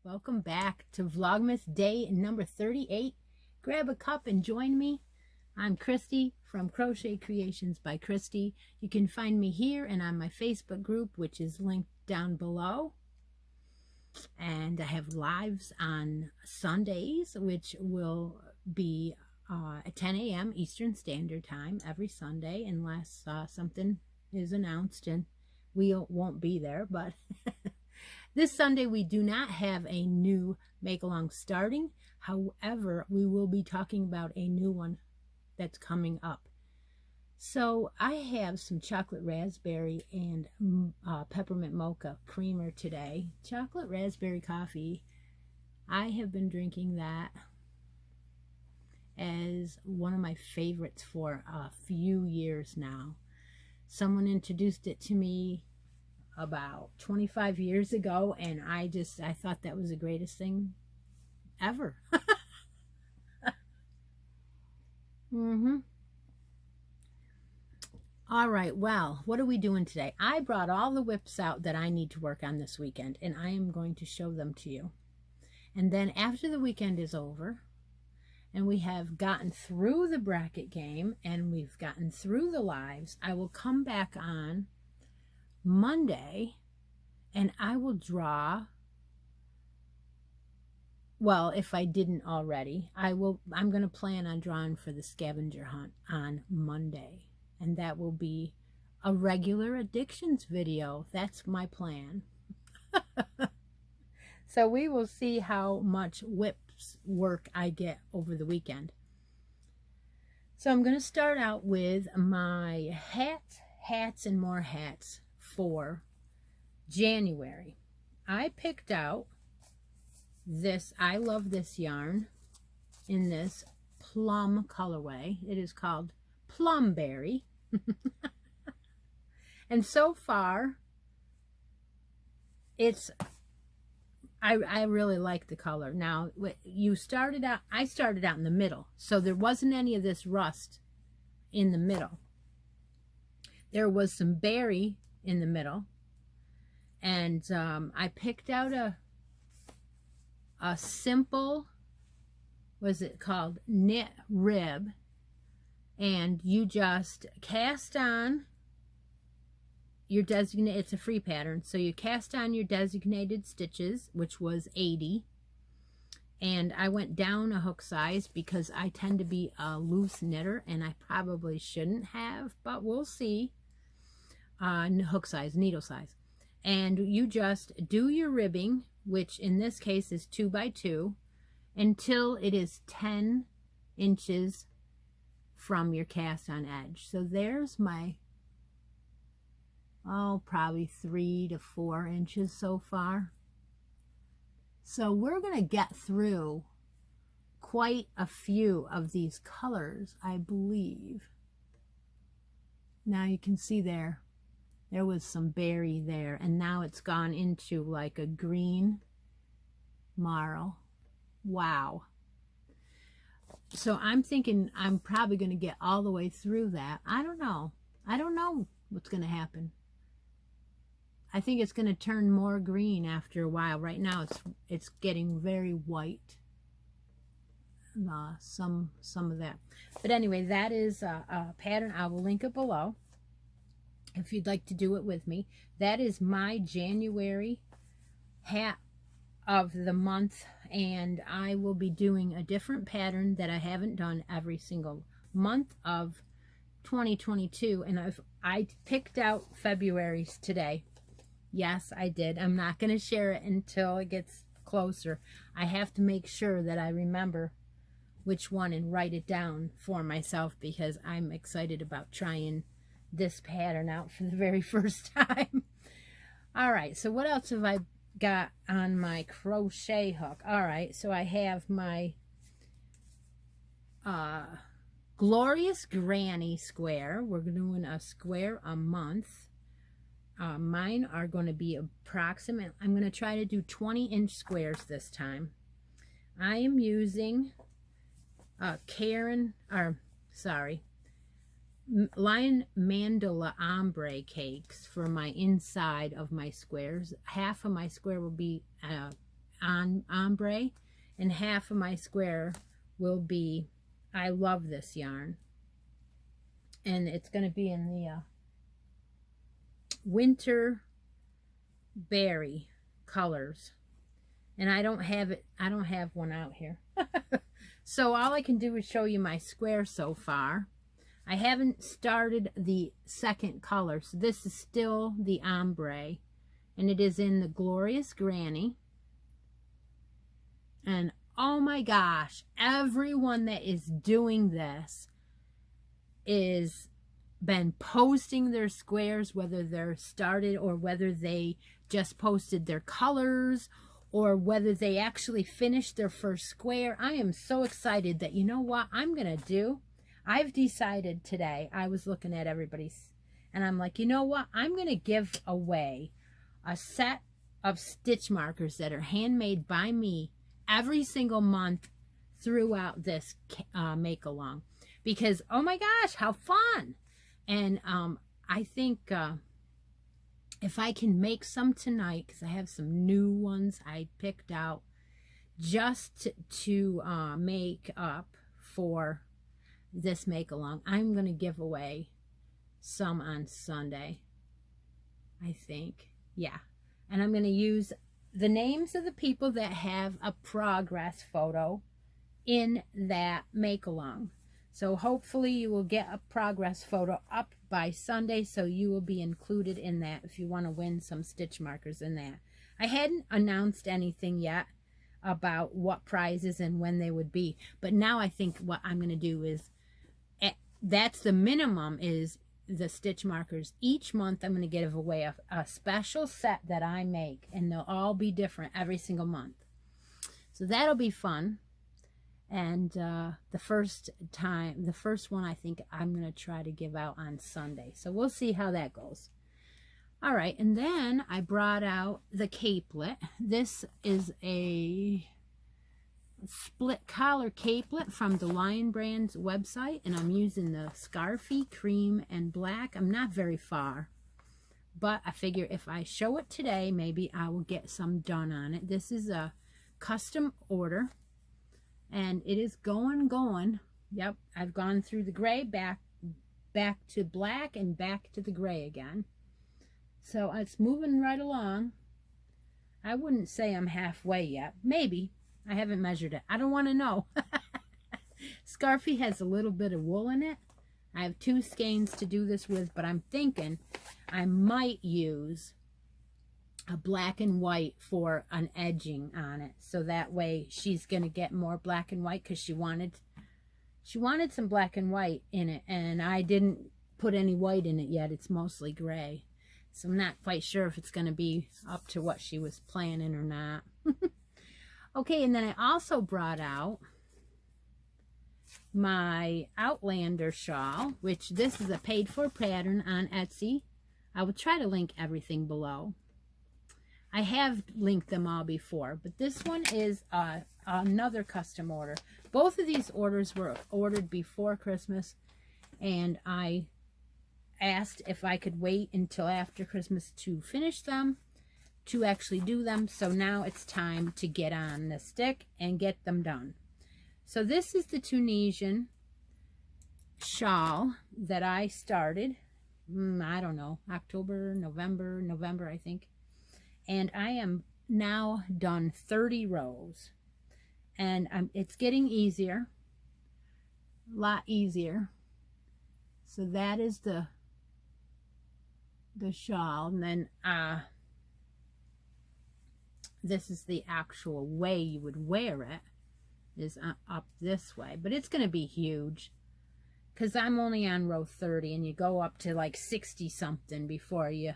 Welcome back to Vlogmas day number 38. Grab a cup and join me. I'm Christy from Crochet Creations by Christy. You can find me here and on my Facebook group, which is linked down below. And I have lives on Sundays, which will be at 10 a.m. Eastern Standard Time every Sunday, unless something is announced and we won't be there, but this Sunday, we do not have a new make-along starting. However, we will be talking about a new one that's coming up. So I have some chocolate raspberry and peppermint mocha creamer today. Chocolate raspberry coffee. I have been drinking that as one of my favorites for a few years now. Someone introduced it to me about 25 years ago, and I thought that was the greatest thing ever. All right, well, what are we doing today? I brought all the whips out that I need to work on this weekend, and I am going to show them to you. And then after the weekend is over, and we have gotten through the bracket game, and we've gotten through the lives, I will come back on Monday and I will draw, well, if I didn't already, I'm going to plan on drawing for the scavenger hunt on Monday, and that will be a regular addictions video. That's my plan. So we will see how much whips work I get over the weekend. So I'm going to start out with my hats and more hats for January. I picked out this, I love this yarn in this plum colorway. It is called Plumberry. And so far, I really like the color. Now, I started out in the middle, so there wasn't any of this rust in the middle. There was some berry in the middle, and I picked out a simple, what's it called, knit rib, and you just cast on your designated, it's a free pattern, so you cast on your designated stitches, which was 80, and I went down a hook size because I tend to be a loose knitter, and I probably shouldn't have, but we'll see. Hook size, needle size, and you just do your ribbing, which in this case is 2 by 2, until it is 10 inches from your cast on edge. So there's my, probably 3 to 4 inches so far. So we're going to get through quite a few of these colors, I believe. Now you can see there was some berry there, and now it's gone into like a green marl. Wow. So I'm thinking I'm probably going to get all the way through that. I don't know what's going to happen. I think it's going to turn more green after a while. Right now it's getting very white. Some of that. But anyway, that is a pattern. I will link it below. if you'd like to do it with me. That is my January hat of the month, and I will be doing a different pattern that I haven't done every single month of 2022, and I picked out February's today. Yes, I did. I'm not going to share it until it gets closer. I have to make sure that I remember which one and write it down for myself, because I'm excited about trying this pattern out for the very first time. All right, so what else have I got on my crochet hook? All right, so I have my Glorious Granny square. We're doing a square a month. Mine are going to be approximate. I'm going to try to do 20-inch squares this time. I am using Lion Mandala ombre cakes for my inside of my squares. Half of my square will be ombre, and half of my square will be, I love this yarn, and it's going to be in the winter berry colors, and I don't have one out here. So all I can do is show you my square so far. I haven't started the second color, so this is still the ombre, and it is in the Glorious Granny. And oh my gosh, everyone that is doing this is been posting their squares, whether they're started or whether they just posted their colors or whether they actually finished their first square. I am so excited that, you know what I'm gonna do? I've decided today, I was looking at everybody's, and I'm like, you know what? I'm gonna give away a set of stitch markers that are handmade by me every single month throughout this make-along, because oh my gosh, how fun. And I think if I can make some tonight, because I have some new ones I picked out just to make up for this make-along, I'm going to give away some on Sunday, I think. Yeah. And I'm going to use the names of the people that have a progress photo in that make-along. So hopefully you will get a progress photo up by Sunday, so you will be included in that if you want to win some stitch markers in that. I hadn't announced anything yet about what prizes and when they would be, but now I think what I'm going to do is, that's the minimum, is the stitch markers. Each month I'm going to give away a special set that I make, and they'll all be different every single month. So that'll be fun. And the first one I think I'm going to try to give out on Sunday. So we'll see how that goes. All right, and then I brought out the capelet. This is a split collar capelet from the Lion Brand's website, and I'm using the Scarfy cream and black. I'm not very far, but I figure if I show it today, maybe I will get some done on it. This is a custom order, and it is going. Yep, I've gone through the gray, back to black, and back to the gray again. So it's moving right along. I wouldn't say I'm halfway yet. Maybe. I haven't measured it. I don't want to know. Scarfy has a little bit of wool in it. I have 2 skeins to do this with, but I'm thinking I might use a black and white for an edging on it, so that way she's going to get more black and white, because she wanted some black and white in it, and I didn't put any white in it yet. It's mostly gray, so I'm not quite sure if it's going to be up to what she was planning or not. Okay, and then I also brought out my Outlander Shawl, which this is a paid-for pattern on Etsy. I will try to link everything below. I have linked them all before, but this one is another custom order. Both of these orders were ordered before Christmas, and I asked if I could wait until after Christmas to finish them, to actually do them. So now it's time to get on the stick and get them done. So this is the Tunisian shawl that I started, I don't know, October, November, I think. And I am now done 30 rows. And it's getting easier, a lot easier. So that is the shawl. And then this is the actual way you would wear it, is up this way. But it's going to be huge, because I'm only on row 30, and you go up to like 60 something before you.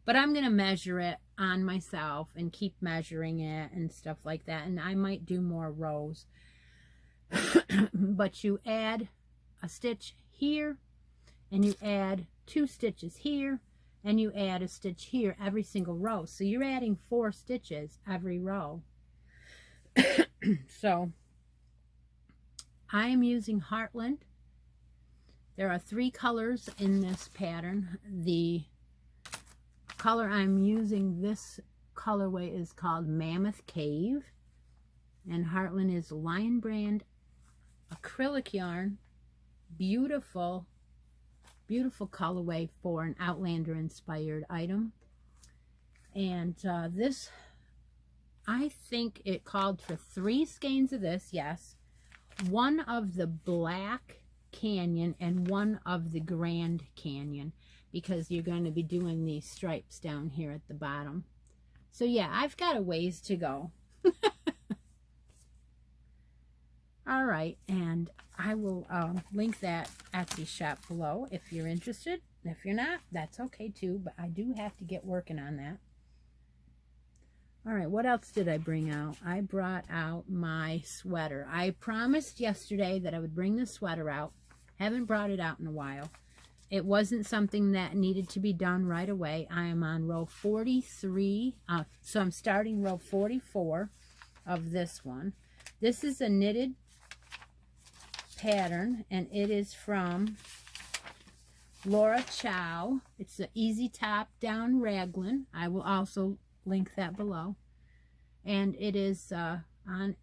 But I'm going to measure it on myself and keep measuring it and stuff like that. And I might do more rows. But you add a stitch here, and you add 2 stitches here, and you add a stitch here every single row. So you're adding 4 stitches every row. So I am using Heartland. There are 3 colors in this pattern. The color I'm using, this colorway, is called Mammoth Cave, and Heartland is Lion Brand acrylic yarn. Beautiful, beautiful colorway for an Outlander inspired item. And this, I think it called for 3 skeins of this, yes, 1 of the Black Canyon and 1 of the Grand Canyon, because you're going to be doing these stripes down here at the bottom. So yeah, I've got a ways to go. All right, and I will link that Etsy shop below if you're interested. If you're not, that's okay too, but I do have to get working on that. All right, what else did I bring out? I brought out my sweater. I promised yesterday that I would bring the sweater out. Haven't brought it out in a while. It wasn't something that needed to be done right away. I am on row 43, so I'm starting row 44 of this one. This is a knitted pattern, and it is from Laura Chow. It's the Easy Top Down Raglan. I will also link that below. And it is on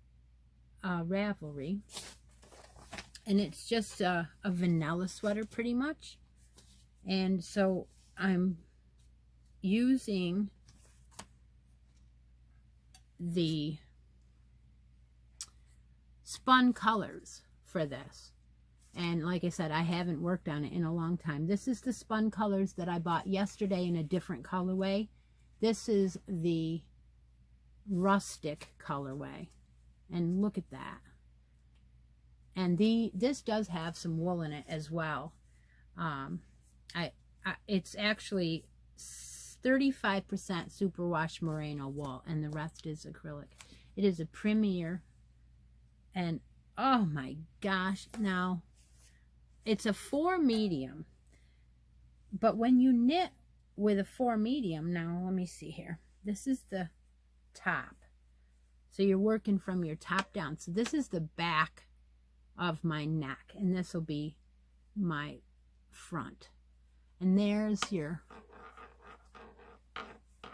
Ravelry. And it's just a vanilla sweater pretty much. And so I'm using the spun colors for this. And like I said, I haven't worked on it in a long time. This is the spun colors that I bought yesterday in a different colorway. This is the rustic colorway. And look at that. And this does have some wool in it as well. It's actually 35% superwash merino wool, and the rest is acrylic. It is a premier, and oh my gosh, now it's a 4 medium, but when you knit with a 4 medium, now let me see here, this is the top, so you're working from your top down. So this is the back of my neck, and this will be my front, and there's your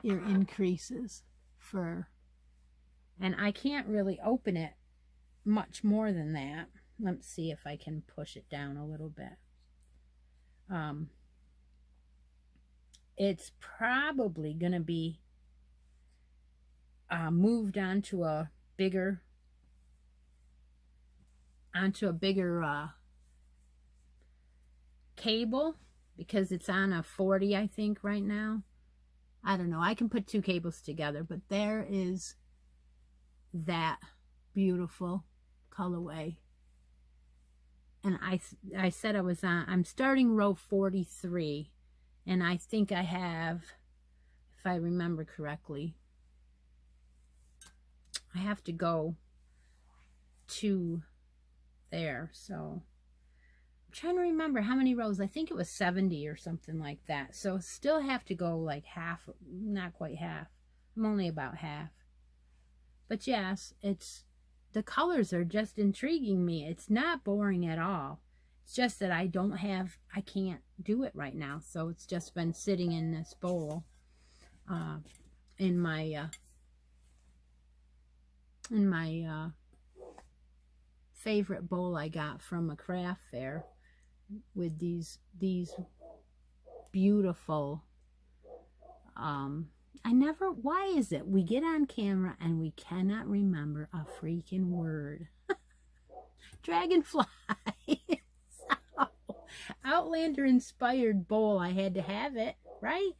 increases for, and I can't really open it much more than that. Let's see if I can push it down a little bit. It's probably gonna be moved onto a bigger cable, because it's on a 40, I think, right now. I don't know, I can put 2 cables together, but there is that beautiful colorway. And I said I'm starting row 43, and I think I have, if I remember correctly, I have to go to there. So I'm trying to remember how many rows. I think it was 70 or something like that. So still have to go like half, not quite half. I'm only about half. But yes, the colors are just intriguing me. It's not boring at all. It's just that I can't do it right now. So it's just been sitting in this bowl, in my favorite bowl I got from a craft fair, with these beautiful. Why is it we get on camera and we cannot remember a freaking word? Dragonfly. So, Outlander inspired bowl. I had to have it, right?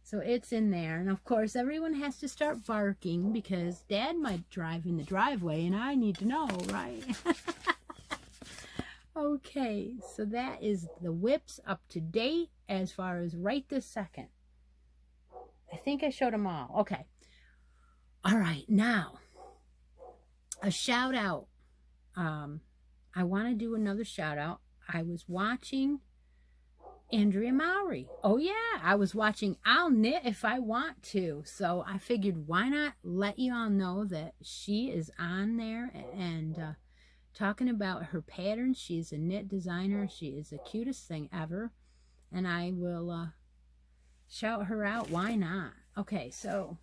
So it's in there. And of course, everyone has to start barking because Dad might drive in the driveway and I need to know, right? Okay, so that is the whips up to date as far as right this second. I think I showed them all. Okay. All right, now a shout out. I want to do another shout out. I was watching Andrea Mowry. Oh yeah, I was watching I'll Knit If I Want To. So I figured why not let you all know that she is on there and talking about her patterns. She's a knit designer. She is the cutest thing ever. And I will shout her out. Why not? Okay, so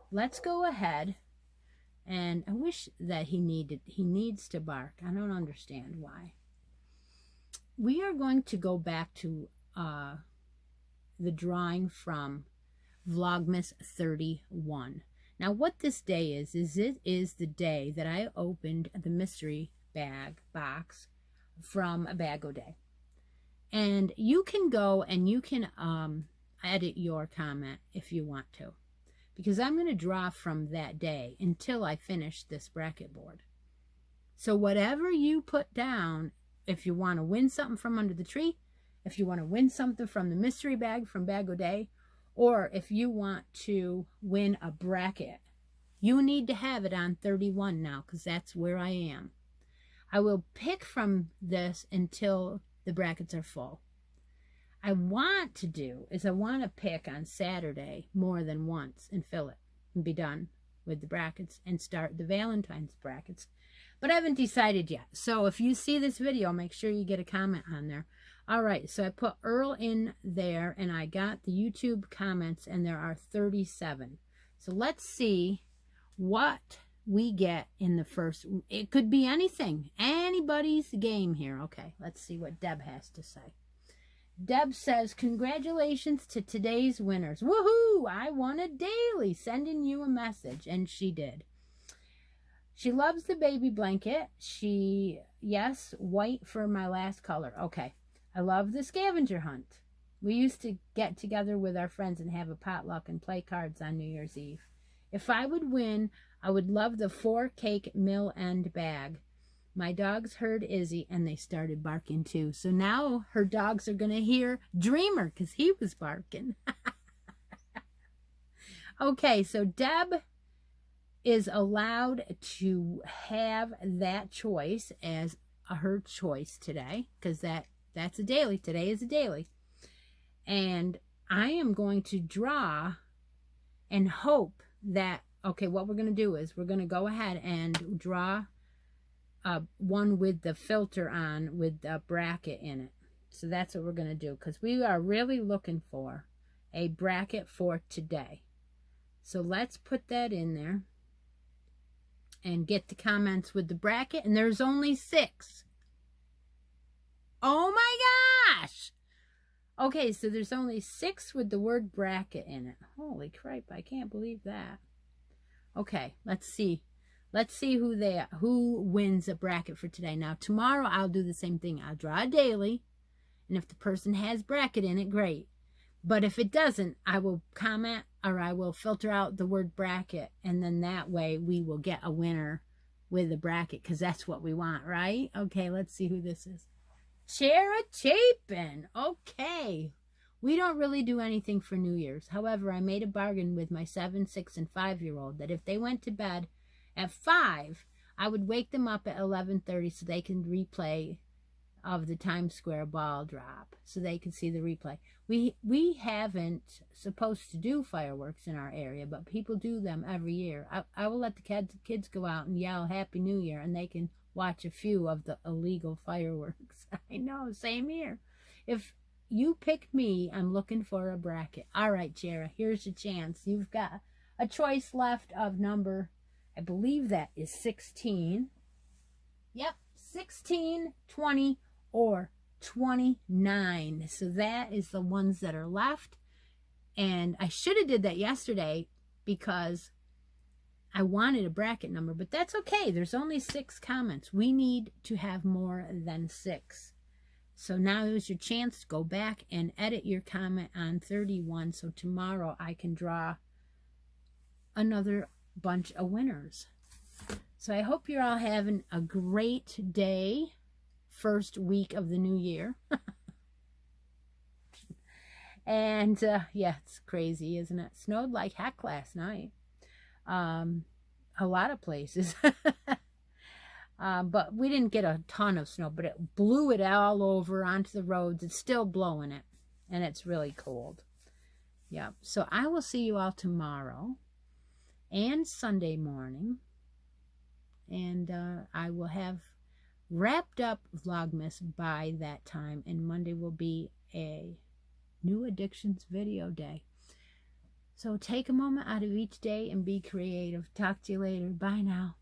let's go ahead. And I wish that he needs to bark. I don't understand why. We are going to go back to the drawing from Vlogmas 31. Now what this day is it is the day that I opened the mystery bag box from a Bag O Day. And you can go and you can edit your comment if you want to, because I'm going to draw from that day until I finish this bracket board. So whatever you put down, if you want to win something from under the tree, if you want to win something from the mystery bag from Bag O Day, or if you want to win a bracket, you need to have it on 31 now, because that's where I am. I will pick from this until the brackets are full. I want to pick on Saturday more than once and fill it and be done with the brackets and start the Valentine's brackets. But I haven't decided yet. So if you see this video, make sure you get a comment on there. All right, so I put Earl in there and I got the YouTube comments and there are 37. So let's see what we get in the first. It could be anything, anybody's game here. Okay, let's see what Deb has to say. Deb says, congratulations to today's winners. Woohoo! I won a daily. Sending you a message. And she did. She loves the baby blanket. Yes, white for my last color. Okay. I love the scavenger hunt. We used to get together with our friends and have a potluck and play cards on New Year's Eve. If I would win, I would love the 4-cake mill end bag. My dogs heard Izzy and they started barking too. So now her dogs are going to hear Dreamer because he was barking. Okay, so Deb is allowed to have that choice as her choice today, because that's a daily. Today is a daily. And I am going to draw and hope that, okay, what we're going to do is we're going to go ahead and draw one with the filter on with the bracket in it. So that's what we're going to do, because we are really looking for a bracket for today. So let's put that in there and get the comments with the bracket. And there's only 6. Oh my gosh! Okay, so there's only 6 with the word bracket in it. Holy crap, I can't believe that. Okay, let's see. Let's see who wins a bracket for today. Now, tomorrow I'll do the same thing. I'll draw a daily, and if the person has bracket in it, great. But if it doesn't, I will comment or I will filter out the word bracket, and then that way we will get a winner with a bracket, because that's what we want, right? Okay, let's see who this is. Chara Chapin. Okay. We don't really do anything for New Year's. However, I made a bargain with my 7, 6, and 5-year-old that if they went to bed at 5, I would wake them up at 11:30 so they can replay of the Times Square ball drop, so they can see the replay. We haven't supposed to do fireworks in our area, but people do them every year. I will let the kids go out and yell Happy New Year, and they can watch a few of the illegal fireworks. I know, same here. If you pick me, I'm looking for a bracket. All right, Chara, here's your chance. You've got a choice left of number, I believe that is 16. Yep, 16, 20, or 29. So that is the ones that are left. And I should have did that yesterday because I wanted a bracket number, but that's okay. There's only 6 comments. We need to have more than 6. So now is your chance to go back and edit your comment on 31. So tomorrow I can draw another bunch of winners. So I hope you're all having a great day. First week of the new year. And yeah, it's crazy, isn't it? Snowed like heck last night. A lot of places. But we didn't get a ton of snow, but it blew it all over onto the roads. It's still blowing it, and it's really cold. Yeah, so I will see you all tomorrow and Sunday morning, and I will have wrapped up Vlogmas by that time, and Monday will be a new addictions video day. So take a moment out of each day and be creative. Talk to you later. Bye now.